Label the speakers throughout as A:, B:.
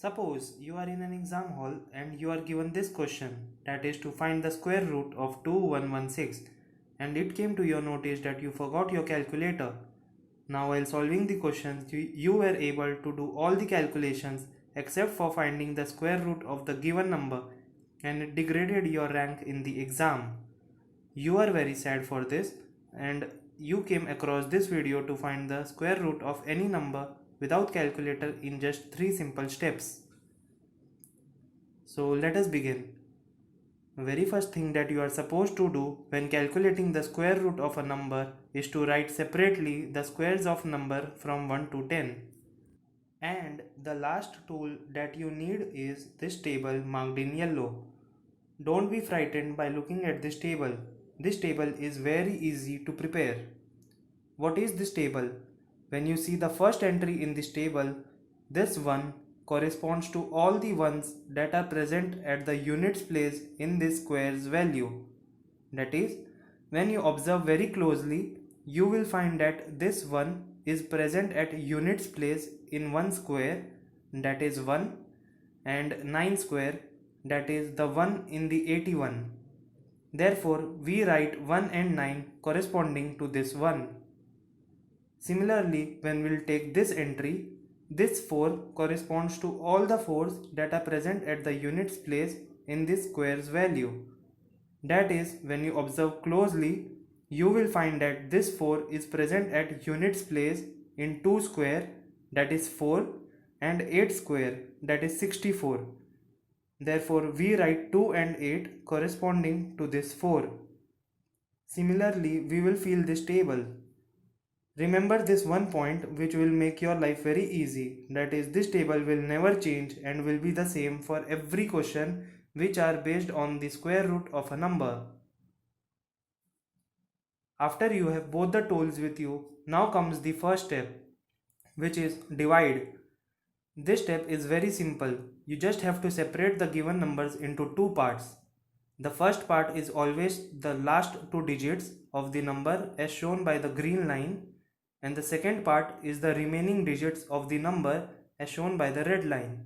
A: Suppose you are in an exam hall and you are given this question, that is to find the square root of 2116, and it came to your notice that you forgot your calculator. Now while solving the questions, you were able to do all the calculations except for finding the square root of the given number, and it degraded your rank in the exam. You are very sad for this, and you came across this video to find the square root of any number without calculator in just 3 simple steps. So let us begin. The very first thing that you are supposed to do when calculating the square root of a number is to write separately the squares of number from 1 to 10. And the last tool that you need is this table marked in yellow. Don't be frightened by looking at this table. This table is very easy to prepare. What is this table? When you see the first entry in this table, this one corresponds to all the ones that are present at the units place in this square's value. That is, when you observe very closely, you will find that this one is present at units place in 1 square, that is 1, and 9 square, that is the 1 in the 81. Therefore, we write 1 and 9 corresponding to this 1. Similarly, when we'll take this entry, this 4 corresponds to all the 4s that are present at the units place in this square's value. That is, when you observe closely, you will find that this 4 is present at units place in 2 square, that is 4, and 8 square, that is 64. Therefore, we write 2 and 8 corresponding to this 4. Similarly, we will fill this table. Remember this one point which will make your life very easy, that is, this table will never change and will be the same for every question which are based on the square root of a number. After you have both the tools with you, now comes the first step, which is divide. This step is very simple. You just have to separate the given numbers into 2 parts. The first part is always the last 2 digits of the number as shown by the green line, and the second part is the remaining digits of the number as shown by the red line.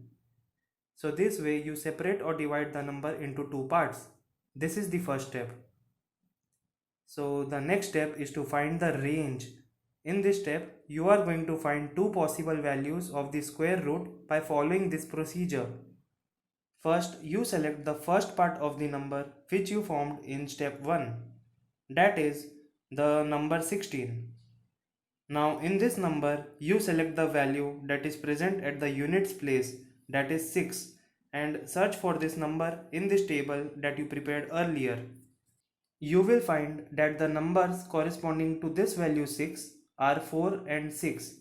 A: So this way you separate or divide the number into 2 parts. This is the first step. So the next step is to find the range. In this step, you are going to find 2 possible values of the square root by following this procedure. First, you select the first part of the number which you formed in step 1. That is the number 16. Now in this number, you select the value that is present at the units place, that is 6, and search for this number in this table that you prepared earlier. You will find that the numbers corresponding to this value 6 are 4 and 6.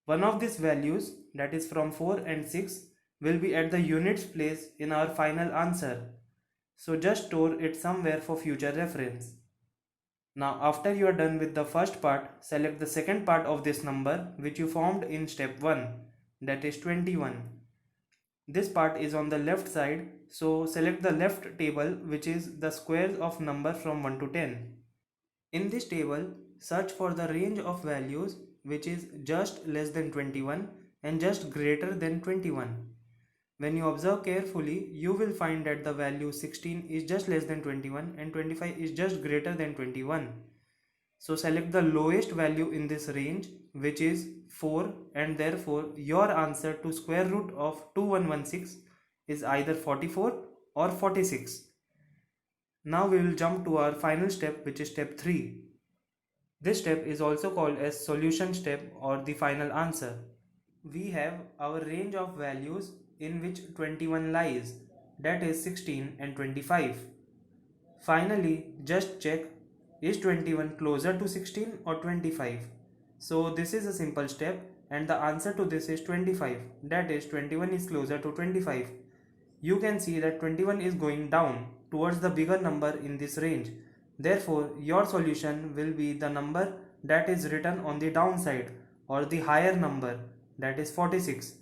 A: One of these values, that is from 4 and 6, will be at the units place in our final answer. So just store it somewhere for future reference. Now after you are done with the first part, select the second part of this number which you formed in step 1, that is 21. This part is on the left side, so select the left table which is the squares of number from 1 to 10. In this table, search for the range of values which is just less than 21 and just greater than 21. When you observe carefully, you will find that the value 16 is just less than 21 and 25 is just greater than 21. So select the lowest value in this range, which is 4, and therefore your answer to square root of 2116 is either 44 or 46. Now we will jump to our final step, which is step 3. This step is also called as solution step or the final answer. We have our range of values in which 21 lies, that is 16 and 25. Finally, just check, is 21 closer to 16 or 25? So this is a simple step and the answer to this is 25, that is 21 is closer to 25. You can see that 21 is going down towards the bigger number in this range. Therefore, your solution will be the number that is written on the downside or the higher number, that is 46.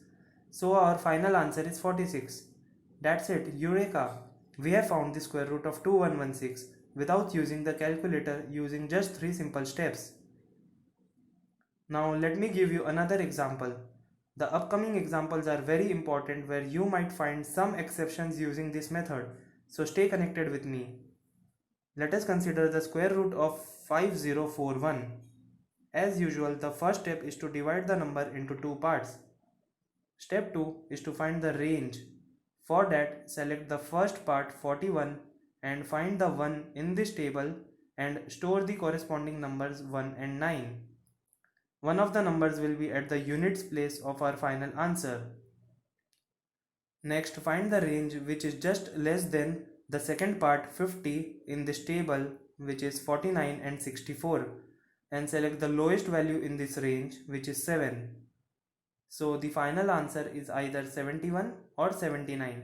A: So our final answer is 46. That's it, Eureka! We have found the square root of 2116 without using the calculator, using just 3 simple steps. Now let me give you another example. The upcoming examples are very important where you might find some exceptions using this method, so stay connected with me. Let us consider the square root of 5041. As usual, the first step is to divide the number into two parts. Step 2 is to find the range. For that, select the first part 41 and find the 1 in this table and store the corresponding numbers 1 and 9. One of the numbers will be at the units place of our final answer. Next, find the range which is just less than the second part 50 in this table, which is 49 and 64, and select the lowest value in this range, which is 7. So the final answer is either 71 or 79.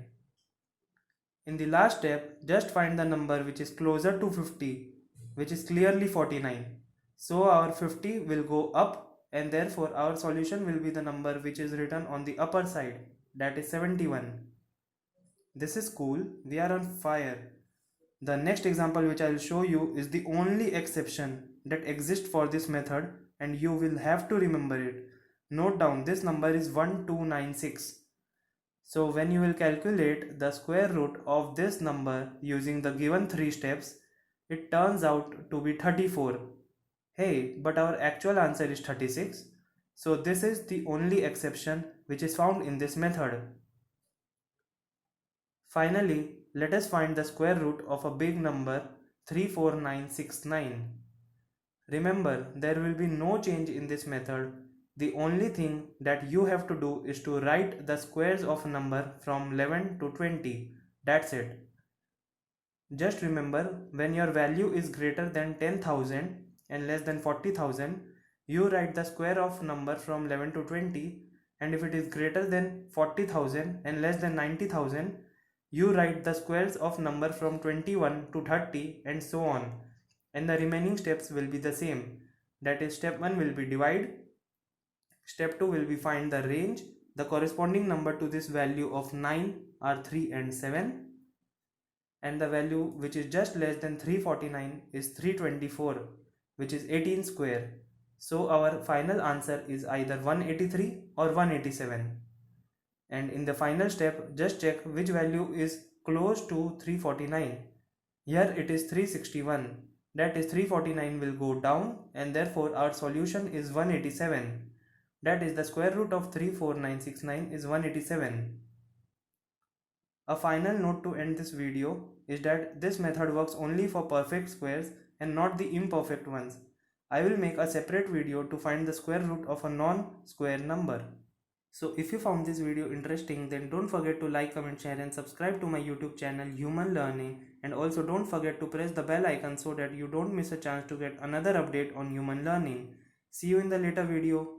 A: In the last step, just find the number which is closer to 50, which is clearly 49. So our 50 will go up and therefore our solution will be the number which is written on the upper side, that is 71. This is cool, we are on fire. The next example which I will show you is the only exception that exists for this method, and you will have to remember it. Note down, this number is 1296. So when you will calculate the square root of this number using the given 3 steps, it turns out to be 34. Hey, but our actual answer is 36. So this is the only exception which is found in this method. Finally, let us find the square root of a big number 34969. Remember, there will be no change in this method. The only thing that you have to do is to write the squares of a number from 11 to 20. That's it. Just remember, when your value is greater than 10,000 and less than 40,000, you write the square of number from 11 to 20, and if it is greater than 40,000 and less than 90,000, you write the squares of number from 21 to 30 and so on, and the remaining steps will be the same. That is, step 1 will be divide, step 2 will be find the range. The corresponding number to this value of 9 are 3 and 7, and the value which is just less than 349 is 324, which is 18 square. So our final answer is either 183 or 187. And in the final step, just check which value is close to 349. Here it is 361. That is, 349 will go down, and therefore our solution is 187. That is, the square root of 34969 is 187. A final note to end this video is that this method works only for perfect squares and not the imperfect ones. I will make a separate video to find the square root of a non-square number. So if you found this video interesting, then don't forget to like, comment, share and subscribe to my YouTube channel Human Learning, and also don't forget to press the bell icon so that you don't miss a chance to get another update on human learning. See you in the later video.